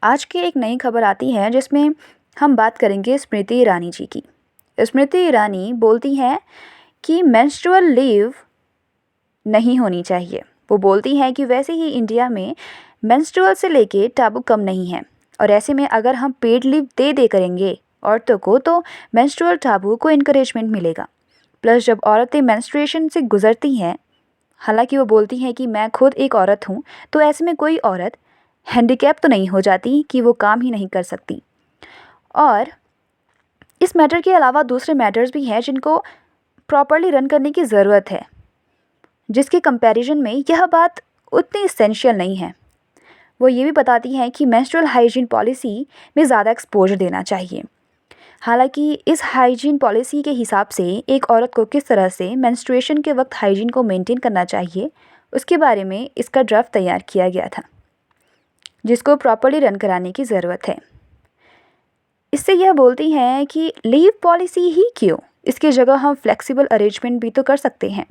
आज की एक नई खबर आती है जिसमें हम बात करेंगे स्मृति ईरानी जी की। स्मृति ईरानी बोलती हैं कि मेंस्ट्रुअल लीव नहीं होनी चाहिए। वो बोलती हैं कि वैसे ही इंडिया में मेंस्ट्रुअल से लेके टाबू कम नहीं है, और ऐसे में अगर हम पेड लीव दे करेंगे औरतों को तो मेंस्ट्रुअल टाबू को इनकरेजमेंट मिलेगा। प्लस जब औरतें मेंस्ट्रुएशन से गुजरती हैं, हालांकि वो बोलती हैं कि मैं खुद एक औरत हूँ, तो ऐसे में कोई औरत हैंडीकैप तो नहीं हो जाती कि वो काम ही नहीं कर सकती। और इस मैटर के अलावा दूसरे मैटर्स भी हैं जिनको प्रॉपरली रन करने की ज़रूरत है, जिसके कंपैरिजन में यह बात उतनी इसेंशियल नहीं है। वो ये भी बताती हैं कि मेंस्ट्रुअल हाइजीन पॉलिसी में ज़्यादा एक्सपोजर देना चाहिए। हालांकि इस हाइजीन पॉलिसी के हिसाब से एक औरत को किस तरह से मेंस्ट्रुएशन के वक्त हाइजीन को मेंटेन करना चाहिए, उसके बारे में इसका ड्राफ्ट तैयार किया गया था, जिसको प्रॉपरली रन कराने की ज़रूरत है। इससे यह बोलती हैं कि लीव पॉलिसी ही क्यों, इसकी जगह हम फ्लेक्सिबल अरेंजमेंट भी तो कर सकते हैं।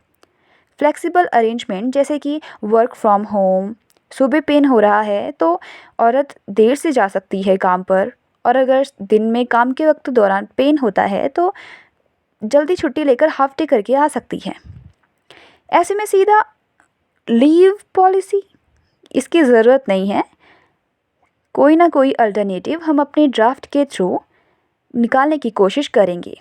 फ्लेक्सिबल अरेंजमेंट जैसे कि वर्क फ्रॉम होम, सुबह पेन हो रहा है तो औरत देर से जा सकती है काम पर, और अगर दिन में काम के वक्त दौरान पेन होता है तो जल्दी छुट्टी लेकर हाफ डे करके आ सकती है। ऐसे में सीधा लीव पॉलिसी, इसकी ज़रूरत नहीं है। कोई ना कोई अल्टरनेटिव हम अपने ड्राफ्ट के थ्रू निकालने की कोशिश करेंगे।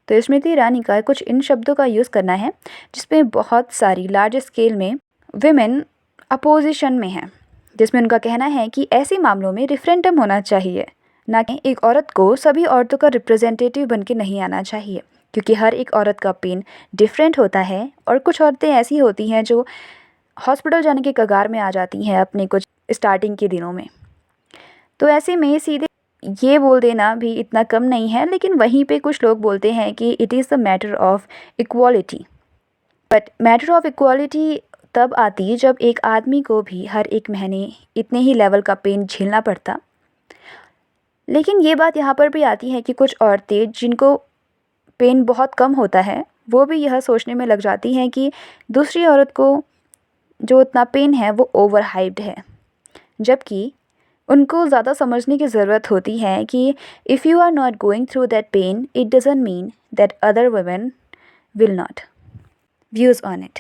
तो स्मृति ईरानी का कुछ इन शब्दों का यूज़ करना है जिसमें बहुत सारी लार्ज स्केल में विमेन अपोजिशन में हैं, जिसमें उनका कहना है कि ऐसे मामलों में रेफरेंडम होना चाहिए, ना कि एक औरत को सभी औरतों का रिप्रेजेंटेटिव बन के नहीं आना चाहिए, क्योंकि हर एक औरत का पेन डिफरेंट होता है। और कुछ औरतें ऐसी होती हैं जो हॉस्पिटल जाने के कगार में आ जाती हैं अपने कुछ स्टार्टिंग के दिनों में, तो ऐसे में सीधे ये बोल देना भी इतना कम नहीं है। लेकिन वहीं पे कुछ लोग बोलते हैं कि it is the matter of equality, but matter of equality तब आती जब एक आदमी को भी हर एक महीने इतने ही लेवल का पेन झेलना पड़ता। लेकिन ये बात यहाँ पर भी आती है कि कुछ औरतें जिनको पेन बहुत कम होता है, वो भी यह सोचने में लग जाती हैं कि दूसरी औरत को जो इतना पेन है वो ओवर हाइप्ड है, जबकि उनको ज़्यादा समझने की ज़रूरत होती है कि if you are not going through that pain, it doesn't mean that other women will not. Views on it.